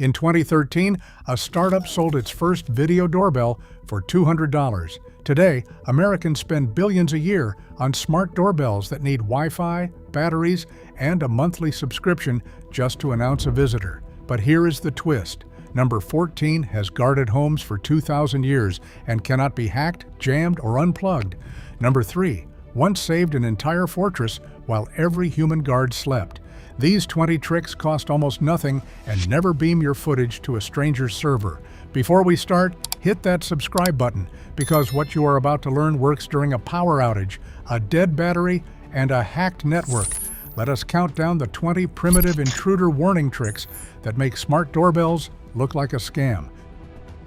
In 2013, a startup sold its first video doorbell for $200. Today, Americans spend billions a year on smart doorbells that need Wi-Fi, batteries, and a monthly subscription just to announce a visitor. But here is the twist. Number 14 has guarded homes for 2,000 years and cannot be hacked, jammed, or unplugged. Number 3 once saved an entire fortress while every human guard slept. These 20 tricks cost almost nothing and never beam your footage to a stranger's server. Before we start, hit that subscribe button because what you are about to learn works during a power outage, a dead battery, and a hacked network. Let us count down the 20 primitive intruder-warning tricks that make smart doorbells look like a scam.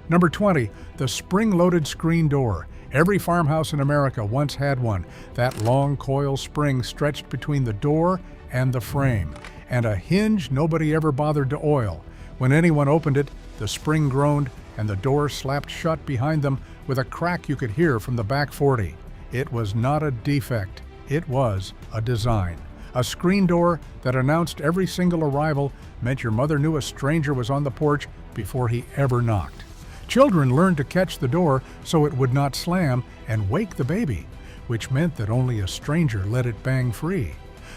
Number 20, the spring-loaded screen door. Every farmhouse in America once had one, that long coil spring stretched between the door and the frame, and a hinge nobody ever bothered to oil. When anyone opened it, the spring groaned and the door slapped shut behind them with a crack you could hear from the back 40. It was not a defect, it was a design. A screen door that announced every single arrival meant your mother knew a stranger was on the porch before he ever knocked. Children learned to catch the door so it would not slam and wake the baby, which meant that only a stranger let it bang free.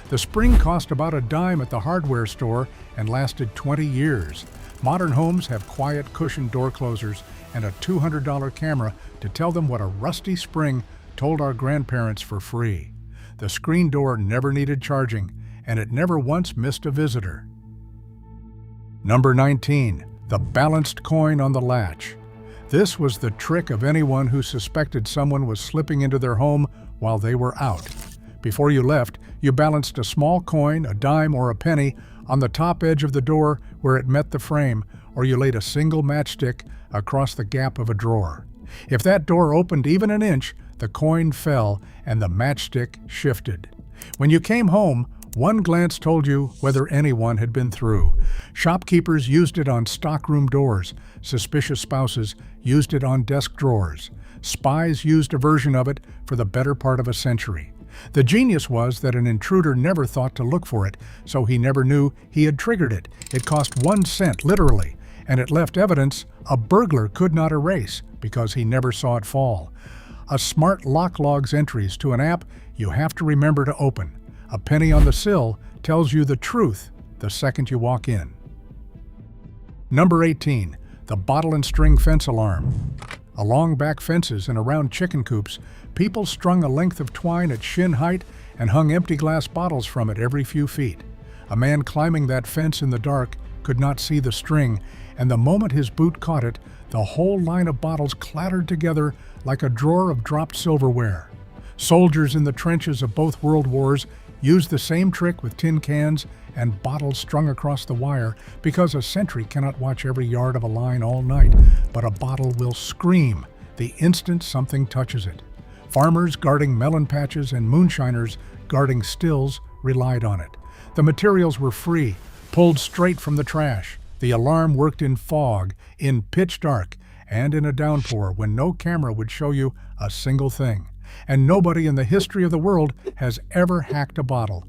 The spring cost about a dime at the hardware store and lasted 20 years. Modern homes have quiet cushioned door closers and a $200 camera to tell them what a rusty spring told our grandparents for free. The screen door never needed charging, and it never once missed a visitor. Number 19, the balanced coin on the latch. This was the trick of anyone who suspected someone was slipping into their home while they were out. Before you left, you balanced a small coin, a dime or a penny, on the top edge of the door where it met the frame, or you laid a single matchstick across the gap of a drawer. If that door opened even an inch, the coin fell and the matchstick shifted. When you came home, one glance told you whether anyone had been through. Shopkeepers used it on stockroom doors. Suspicious spouses used it on desk drawers. Spies used a version of it for the better part of a century. The genius was that an intruder never thought to look for it, so he never knew he had triggered it. It cost 1 cent, literally, and it left evidence a burglar could not erase because he never saw it fall. A smart lock logs entries to an app you have to remember to open. A penny on the sill tells you the truth the second you walk in. Number 18, the bottle and string fence alarm. Along back fences and around chicken coops, people strung a length of twine at shin height and hung empty glass bottles from it every few feet. A man climbing that fence in the dark could not see the string, and the moment his boot caught it, the whole line of bottles clattered together like a drawer of dropped silverware. Soldiers in the trenches of both world wars used the same trick with tin cans and bottles strung across the wire because a sentry cannot watch every yard of a line all night, but a bottle will scream the instant something touches it. Farmers guarding melon patches and moonshiners guarding stills relied on it. The materials were free, pulled straight from the trash. The alarm worked in fog, in pitch dark, and in a downpour when no camera would show you a single thing. And nobody in the history of the world has ever hacked a bottle.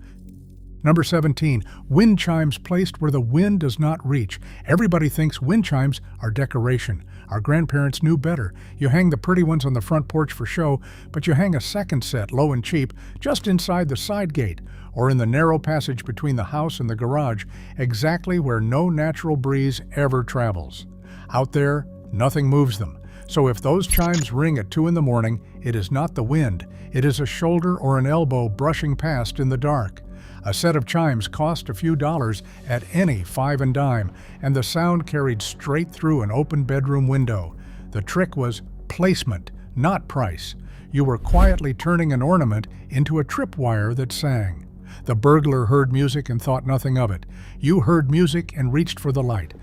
Number 17, wind chimes placed where the wind does not reach. Everybody thinks wind chimes are decoration. Our grandparents knew better. You hang the pretty ones on the front porch for show, but you hang a second set, low and cheap, just inside the side gate, or in the narrow passage between the house and the garage, exactly where no natural breeze ever travels. Out there, nothing moves them. So if those chimes ring at 2 in the morning, it is not the wind. It is a shoulder or an elbow brushing past in the dark. A set of chimes cost a few dollars at any 5 and dime, and the sound carried straight through an open bedroom window. The trick was placement, not price. You were quietly turning an ornament into a tripwire that sang. The burglar heard music and thought nothing of it. You heard music and reached for the light.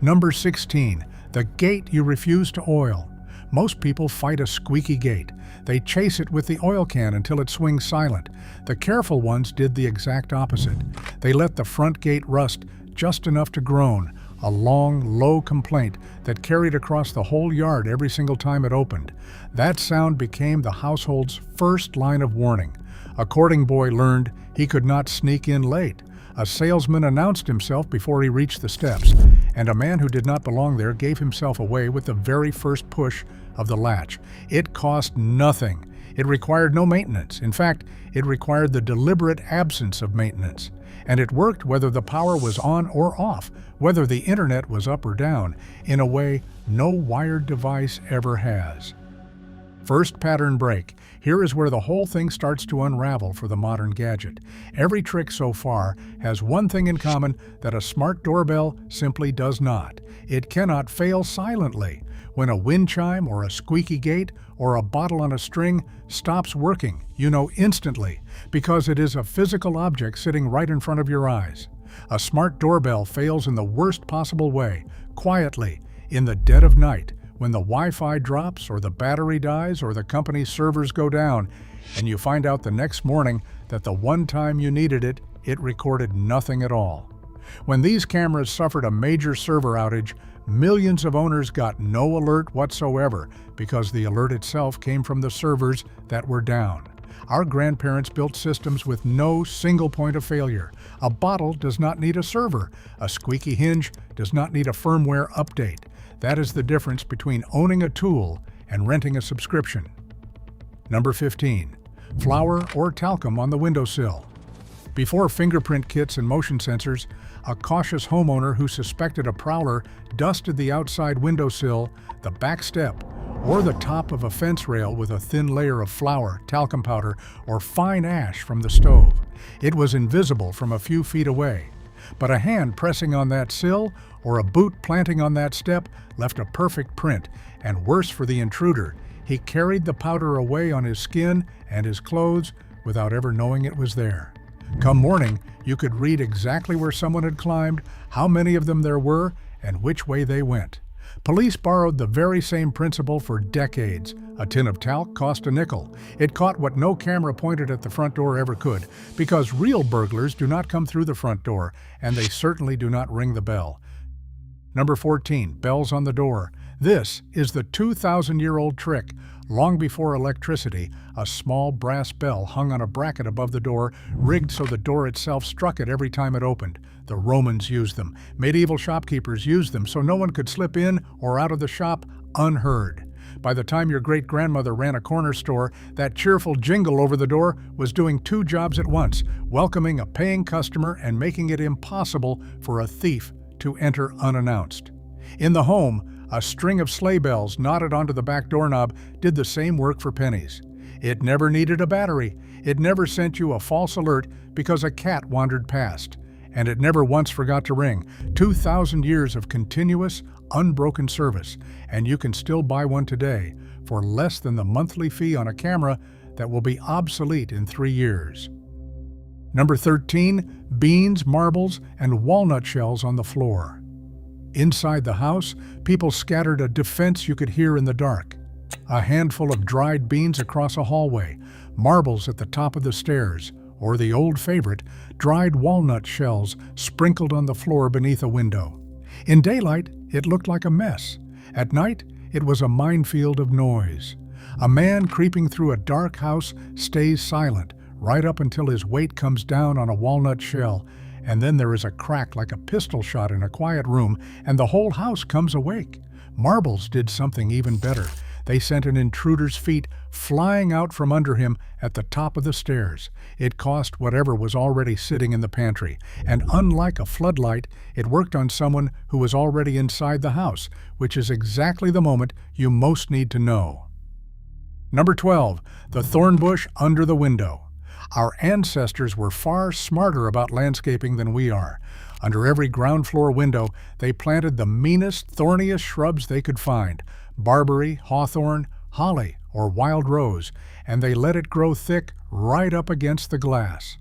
Number 16, the gate you refuse to oil. Most people fight a squeaky gate. They chase it with the oil can until it swings silent. The careful ones did the exact opposite. They let the front gate rust just enough to groan, a long, low complaint that carried across the whole yard every single time it opened. That sound became the household's first line of warning. A courting boy learned he could not sneak in late. A salesman announced himself before he reached the steps, and a man who did not belong there gave himself away with the very first push of the latch. It cost nothing. It required no maintenance. In fact, it required the deliberate absence of maintenance. And it worked whether the power was on or off, whether the internet was up or down, in a way no wired device ever has. First pattern break. Here is where the whole thing starts to unravel for the modern gadget. Every trick so far has one thing in common that a smart doorbell simply does not. It cannot fail silently. When a wind chime or a squeaky gate or a bottle on a string stops working, you know instantly, because it is a physical object sitting right in front of your eyes. A smart doorbell fails in the worst possible way, quietly, in the dead of night, when the Wi-Fi drops or the battery dies or the company's servers go down, and you find out the next morning that the one time you needed it, it recorded nothing at all. When these cameras suffered a major server outage, millions of owners got no alert whatsoever because the alert itself came from the servers that were down. Our grandparents built systems with no single point of failure. A bottle does not need a server. A squeaky hinge does not need a firmware update. That is the difference between owning a tool and renting a subscription. Number 15. Flour or talcum on the windowsill. Before fingerprint kits and motion sensors, a cautious homeowner who suspected a prowler dusted the outside windowsill, the back step, or the top of a fence rail with a thin layer of flour, talcum powder, or fine ash from the stove. It was invisible from a few feet away, but a hand pressing on that sill or a boot planting on that step left a perfect print, and worse for the intruder, he carried the powder away on his skin and his clothes without ever knowing it was there. Come morning, you could read exactly where someone had climbed, how many of them there were, and which way they went. Police borrowed the very same principle for decades. A tin of talc cost a nickel. It caught what no camera pointed at the front door ever could, because real burglars do not come through the front door, and they certainly do not ring the bell. Number 14, bells on the door. This is the 2,000-year-old trick. Long before electricity, a small brass bell hung on a bracket above the door, rigged so the door itself struck it every time it opened. The Romans used them. Medieval shopkeepers used them so no one could slip in or out of the shop unheard. By the time your great-grandmother ran a corner store, that cheerful jingle over the door was doing two jobs at once, welcoming a paying customer and making it impossible for a thief to enter unannounced. In the home, a string of sleigh bells knotted onto the back doorknob did the same work for pennies. It never needed a battery. It never sent you a false alert because a cat wandered past. And it never once forgot to ring. 2,000 years of continuous, unbroken service, and you can still buy one today for less than the monthly fee on a camera that will be obsolete in 3 years. Number 13, beans, marbles, and walnut shells on the floor. Inside the house, people scattered a defense you could hear in the dark. A handful of dried beans across a hallway, marbles at the top of the stairs, or the old favorite, dried walnut shells sprinkled on the floor beneath a window. In daylight, it looked like a mess. At night, it was a minefield of noise. A man creeping through a dark house stays silent, right up until his weight comes down on a walnut shell, and then there is a crack like a pistol shot in a quiet room, and the whole house comes awake. Marbles did something even better. They sent an intruder's feet flying out from under him at the top of the stairs. It cost whatever was already sitting in the pantry, and unlike a floodlight, it worked on someone who was already inside the house, which is exactly the moment you most need to know. Number 12, the thorn bush under the window. Our ancestors were far smarter about landscaping than we are. Under every ground floor window, they planted the meanest, thorniest shrubs they could find, barberry, hawthorn, holly, or wild rose, and they let it grow thick right up against the glass.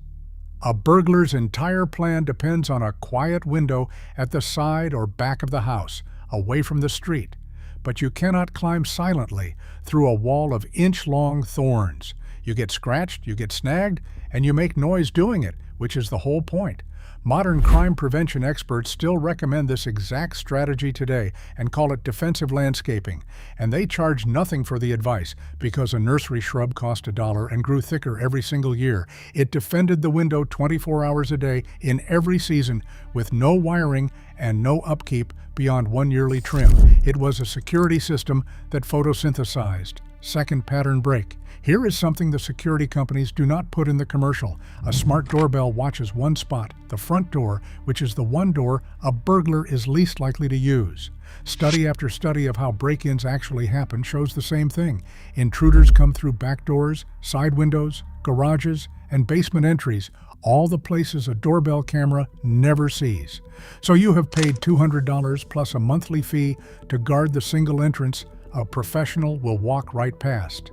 A burglar's entire plan depends on a quiet window at the side or back of the house, away from the street. But you cannot climb silently through a wall of inch-long thorns. You get scratched, you get snagged, and you make noise doing it, which is the whole point. Modern crime prevention experts still recommend this exact strategy today and call it defensive landscaping, and they charge nothing for the advice because a nursery shrub cost $1 and grew thicker every single year. It defended the window 24 hours a day in every season with no wiring and no upkeep beyond one yearly trim. It was a security system that photosynthesized. Second pattern break. Here is something the security companies do not put in the commercial. A smart doorbell watches one spot, the front door, which is the one door a burglar is least likely to use. Study after study of how break-ins actually happen shows the same thing. Intruders come through back doors, side windows, garages, and basement entries, all the places a doorbell camera never sees. So you have paid $200 plus a monthly fee to guard the single entrance a professional will walk right past.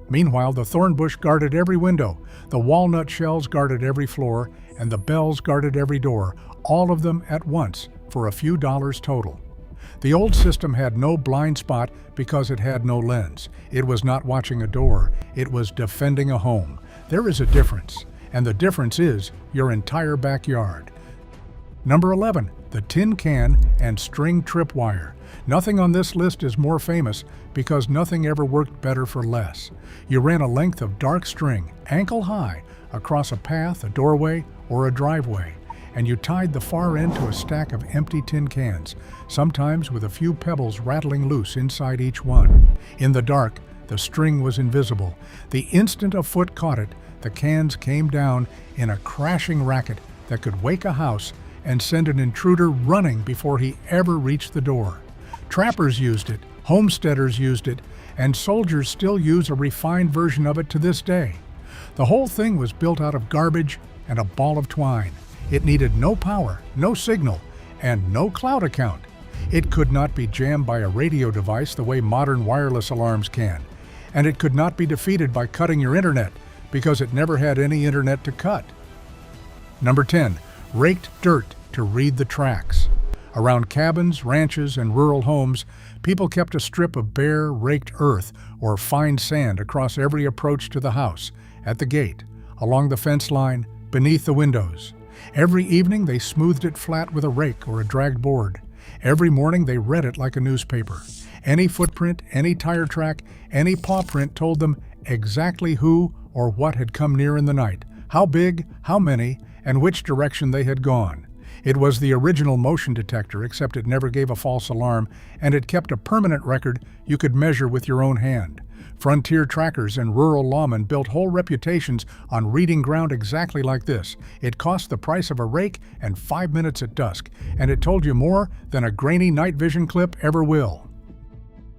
Meanwhile, the thorn bush guarded every window, the walnut shells guarded every floor, and the bells guarded every door, all of them at once for a few dollars total. The old system had no blind spot because it had no lens. It was not watching a door, it was defending a home. There is a difference, and the difference is your entire backyard. Number 11, the tin can and string tripwire. Nothing on this list is more famous because nothing ever worked better for less. You ran a length of dark string, ankle high, across a path, a doorway, or a driveway, and you tied the far end to a stack of empty tin cans, sometimes with a few pebbles rattling loose inside each one. In the dark, the string was invisible. The instant a foot caught it, the cans came down in a crashing racket that could wake a house and send an intruder running before he ever reached the door. Trappers used it, homesteaders used it, and soldiers still use a refined version of it to this day. The whole thing was built out of garbage and a ball of twine. It needed no power, no signal, and no cloud account. It could not be jammed by a radio device the way modern wireless alarms can, and it could not be defeated by cutting your internet because it never had any internet to cut. Number 10, raked dirt to read the tracks. Around cabins, ranches, and rural homes, people kept a strip of bare, raked earth or fine sand across every approach to the house, at the gate, along the fence line, beneath the windows. Every evening they smoothed it flat with a rake or a dragged board. Every morning they read it like a newspaper. Any footprint, any tire track, any paw print told them exactly who or what had come near in the night, how big, how many, and which direction they had gone. It was the original motion detector, except it never gave a false alarm, and it kept a permanent record you could measure with your own hand. Frontier trackers and rural lawmen built whole reputations on reading ground exactly like this. It cost the price of a rake and 5 minutes at dusk, and it told you more than a grainy night vision clip ever will.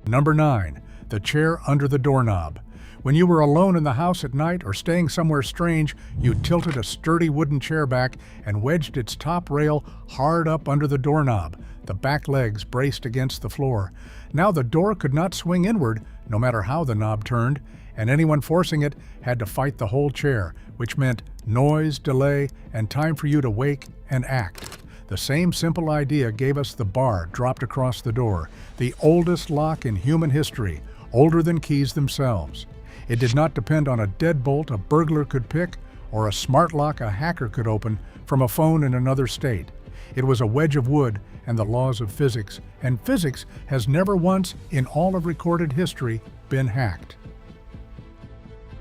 Number 9, the chair under the doorknob. When you were alone in the house at night or staying somewhere strange, you tilted a sturdy wooden chair back and wedged its top rail hard up under the doorknob, the back legs braced against the floor. Now the door could not swing inward, no matter how the knob turned, and anyone forcing it had to fight the whole chair, which meant noise, delay, and time for you to wake and act. The same simple idea gave us the bar dropped across the door, the oldest lock in human history, older than keys themselves. It did not depend on a deadbolt a burglar could pick or a smart lock a hacker could open from a phone in another state. It was a wedge of wood and the laws of physics, and physics has never once in all of recorded history been hacked.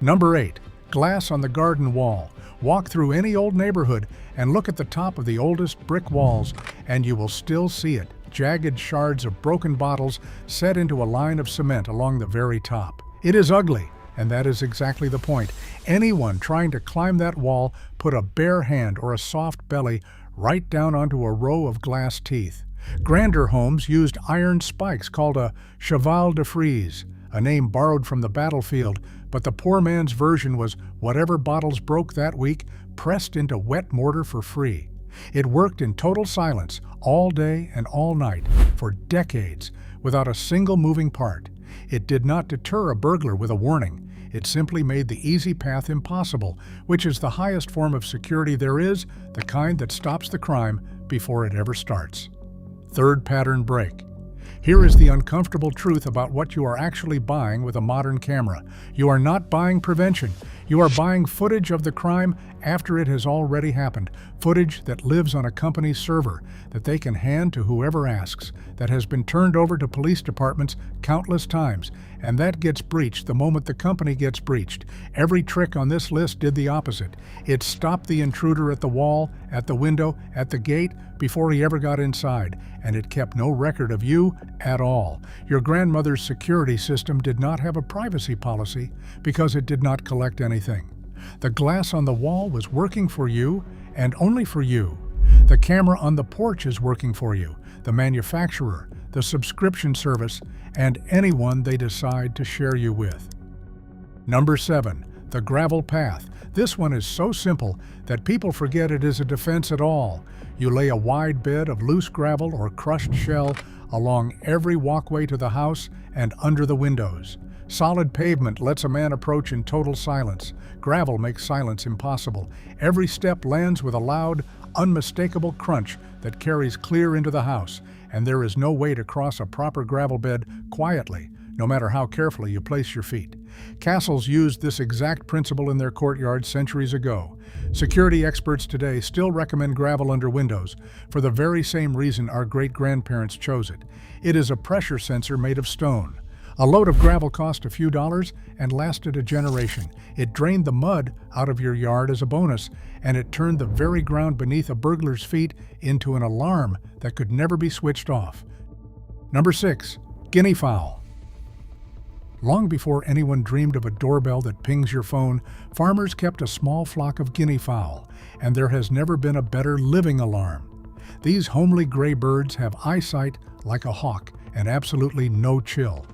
Number 8, glass on the garden wall. Walk through any old neighborhood and look at the top of the oldest brick walls, and you will still see it, jagged shards of broken bottles set into a line of cement along the very top. It is ugly. And that is exactly the point. Anyone trying to climb that wall put a bare hand or a soft belly right down onto a row of glass teeth. Grander homes used iron spikes called a cheval de frise, a name borrowed from the battlefield, but the poor man's version was whatever bottles broke that week pressed into wet mortar for free. It worked in total silence, all day and all night, for decades, without a single moving part. It did not deter a burglar with a warning. It simply made the easy path impossible, which is the highest form of security there is, the kind that stops the crime before it ever starts. Third pattern break. Here is the uncomfortable truth about what you are actually buying with a modern camera. You are not buying prevention. You are buying footage of the crime after it has already happened. Footage that lives on a company's server that they can hand to whoever asks, that has been turned over to police departments countless times, and that gets breached the moment the company gets breached. Every trick on this list did the opposite. It stopped the intruder at the wall, at the window, at the gate, before he ever got inside, and it kept no record of you at all. Your grandmother's security system did not have a privacy policy because it did not collect anything. The glass on the wall was working for you and only for you. The camera on the porch is working for you, the manufacturer, the subscription service, and anyone they decide to share you with. Number 7, the gravel path. This one is so simple that people forget it is a defense at all. You lay a wide bed of loose gravel or crushed shell along every walkway to the house and under the windows. Solid pavement lets a man approach in total silence. Gravel makes silence impossible. Every step lands with a loud, unmistakable crunch that carries clear into the house, and there is no way to cross a proper gravel bed quietly, no matter how carefully you place your feet. Castles used this exact principle in their courtyards centuries ago. Security experts today still recommend gravel under windows for the very same reason our great-grandparents chose it. It is a pressure sensor made of stone. A load of gravel cost a few dollars and lasted a generation. It drained the mud out of your yard as a bonus, and it turned the very ground beneath a burglar's feet into an alarm that could never be switched off. Number 6, guinea fowl. Long before anyone dreamed of a doorbell that pings your phone, farmers kept a small flock of guinea fowl, and there has never been a better living alarm. These homely gray birds have eyesight like a hawk and absolutely no chill.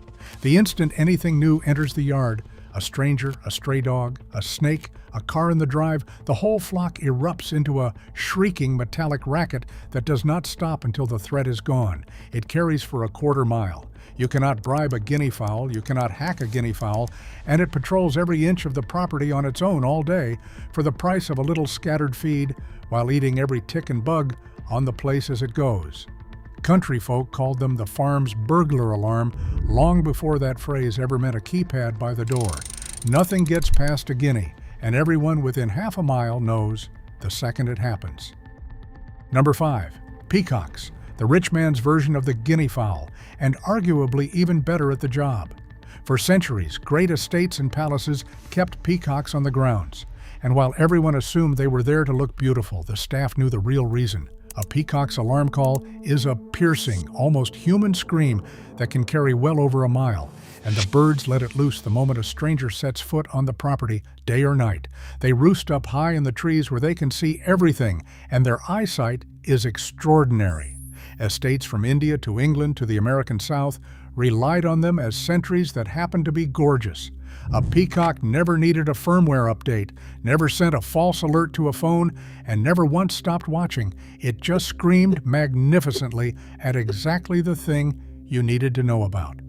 The instant anything new enters the yard, a stranger, a stray dog, a snake, a car in the drive, the whole flock erupts into a shrieking metallic racket that does not stop until the threat is gone. It carries for a quarter mile. You cannot bribe a guinea fowl, you cannot hack a guinea fowl, and it patrols every inch of the property on its own all day for the price of a little scattered feed while eating every tick and bug on the place as it goes. Country folk called them the farm's burglar alarm long before that phrase ever meant a keypad by the door. Nothing gets past a guinea, and everyone within half a mile knows the second it happens. Number 5, peacocks, the rich man's version of the guinea fowl, and arguably even better at the job. For centuries, great estates and palaces kept peacocks on the grounds, and while everyone assumed they were there to look beautiful, the staff knew the real reason. A peacock's alarm call is a piercing, almost human scream that can carry well over a mile, and the birds let it loose the moment a stranger sets foot on the property, day or night. They roost up high in the trees where they can see everything, and their eyesight is extraordinary. Estates from India to England to the American South relied on them as sentries that happened to be gorgeous. A peacock never needed a firmware update, never sent a false alert to a phone, and never once stopped watching. It just screamed magnificently at exactly the thing you needed to know about.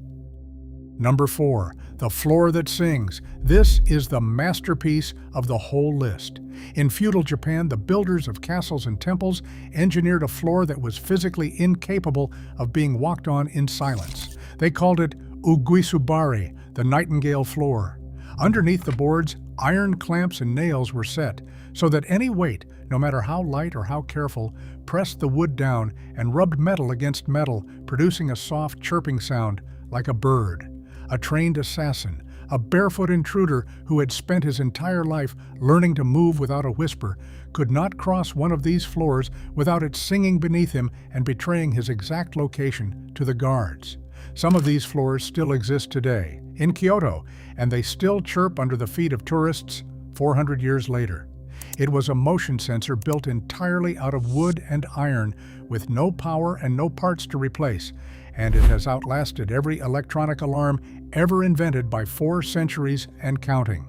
Number 4, the floor that sings. This is the masterpiece of the whole list. In feudal Japan, the builders of castles and temples engineered a floor that was physically incapable of being walked on in silence. They called it uguisubari, the nightingale floor. Underneath the boards, iron clamps and nails were set, so that any weight, no matter how light or how careful, pressed the wood down and rubbed metal against metal, producing a soft chirping sound like a bird. A trained assassin, a barefoot intruder who had spent his entire life learning to move without a whisper, could not cross one of these floors without it singing beneath him and betraying his exact location to the guards. Some of these floors still exist today, in Kyoto, and they still chirp under the feet of tourists 400 years later. It was a motion sensor built entirely out of wood and iron, with no power and no parts to replace, and it has outlasted every electronic alarm ever invented by 4 centuries and counting.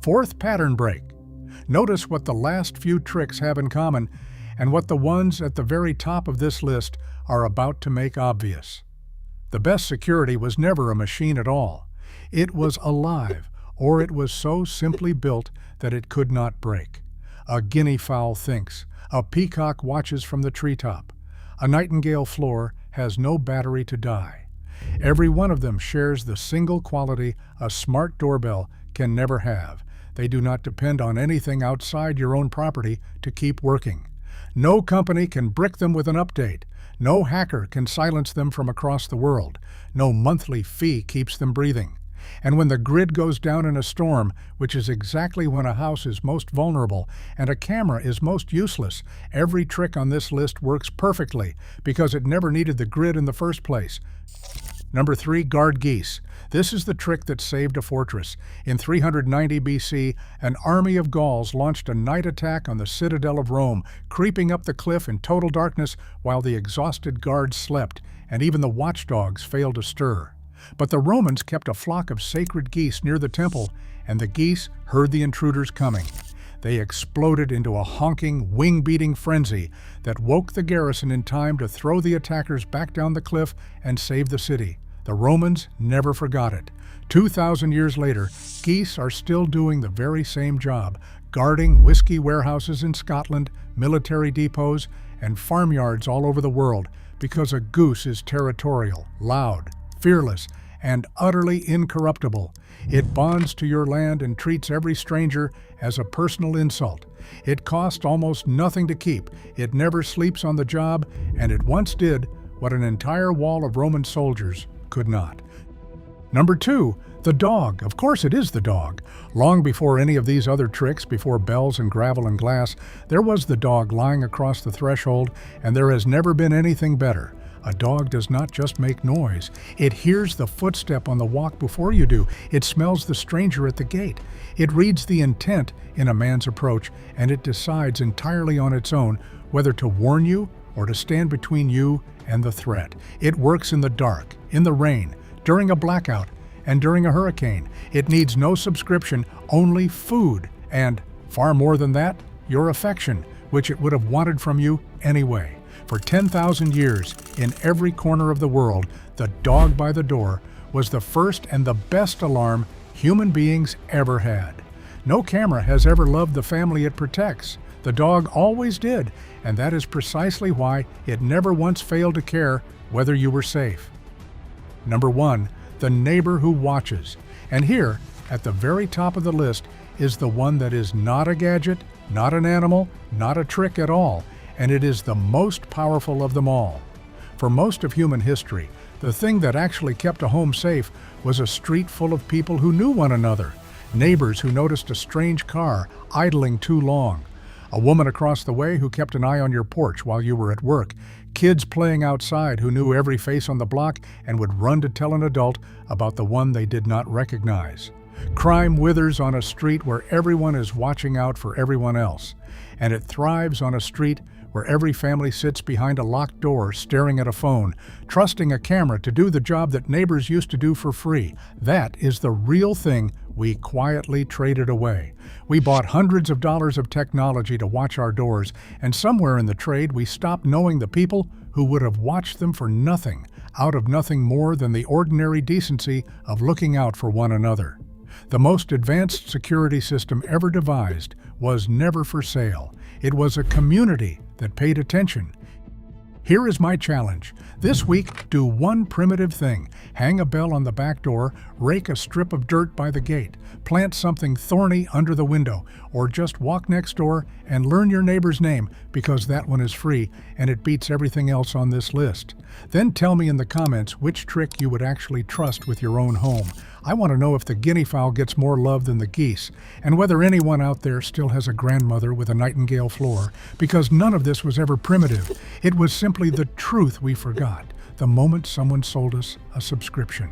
4th pattern break. Notice what the last few tricks have in common, and what the ones at the very top of this list are about to make obvious. The best security was never a machine at all. It was alive, or it was so simply built that it could not break. A guinea fowl thinks, a peacock watches from the treetop, a nightingale floor has no battery to die. Every one of them shares the single quality a smart doorbell can never have. They do not depend on anything outside your own property to keep working. No company can brick them with an update. No hacker can silence them from across the world. No monthly fee keeps them breathing. And when the grid goes down in a storm, which is exactly when a house is most vulnerable and a camera is most useless, every trick on this list works perfectly because it never needed the grid in the first place. Number 3, guard geese. This is the trick that saved a fortress. In 390 BC, an army of Gauls launched a night attack on the citadel of Rome, creeping up the cliff in total darkness while the exhausted guards slept, and even the watchdogs failed to stir. But the Romans kept a flock of sacred geese near the temple, and the geese heard the intruders coming. They exploded into a honking, wing-beating frenzy that woke the garrison in time to throw the attackers back down the cliff and save the city. The Romans never forgot it. 2,000 years later, geese are still doing the very same job, guarding whiskey warehouses in Scotland, military depots, and farmyards all over the world, because a goose is territorial, loud, fearless, and utterly incorruptible. It bonds to your land and treats every stranger as a personal insult. It costs almost nothing to keep. It never sleeps on the job, and it once did what an entire wall of Roman soldiers could not. Number 2, the dog. Of course it is the dog. Long before any of these other tricks, before bells and gravel and glass, there was the dog lying across the threshold, and there has never been anything better. A dog does not just make noise. It hears the footstep on the walk before you do. It smells the stranger at the gate. It reads the intent in a man's approach, and it decides entirely on its own whether to warn you or to stand between you and the threat. It works in the dark, in the rain, during a blackout, and during a hurricane. It needs no subscription, only food, and, far more than that, your affection, which it would have wanted from you anyway. For 10,000 years, in every corner of the world, the dog by the door was the first and the best alarm human beings ever had. No camera has ever loved the family it protects. The dog always did, and that is precisely why it never once failed to care whether you were safe. Number 1, the neighbor who watches. And here, at the very top of the list, is the one that is not a gadget, not an animal, not a trick at all, and it is the most powerful of them all. For most of human history, the thing that actually kept a home safe was a street full of people who knew one another, neighbors who noticed a strange car idling too long, a woman across the way who kept an eye on your porch while you were at work, kids playing outside who knew every face on the block and would run to tell an adult about the one they did not recognize. Crime withers on a street where everyone is watching out for everyone else, and it thrives on a street where every family sits behind a locked door staring at a phone, trusting a camera to do the job that neighbors used to do for free. That is the real thing we quietly traded away. We bought hundreds of dollars of technology to watch our doors, and somewhere in the trade we stopped knowing the people who would have watched them for nothing, out of nothing more than the ordinary decency of looking out for one another. The most advanced security system ever devised was never for sale. It was a community that paid attention. Here is my challenge. This week, do one primitive thing. Hang a bell on the back door, rake a strip of dirt by the gate, plant something thorny under the window, or just walk next door and learn your neighbor's name, because that one is free and it beats everything else on this list. Then tell me in the comments which trick you would actually trust with your own home. I want to know if the guinea fowl gets more love than the geese, and whether anyone out there still has a grandmother with a nightingale floor, because none of this was ever primitive. It was simply the truth we forgot the moment someone sold us a subscription.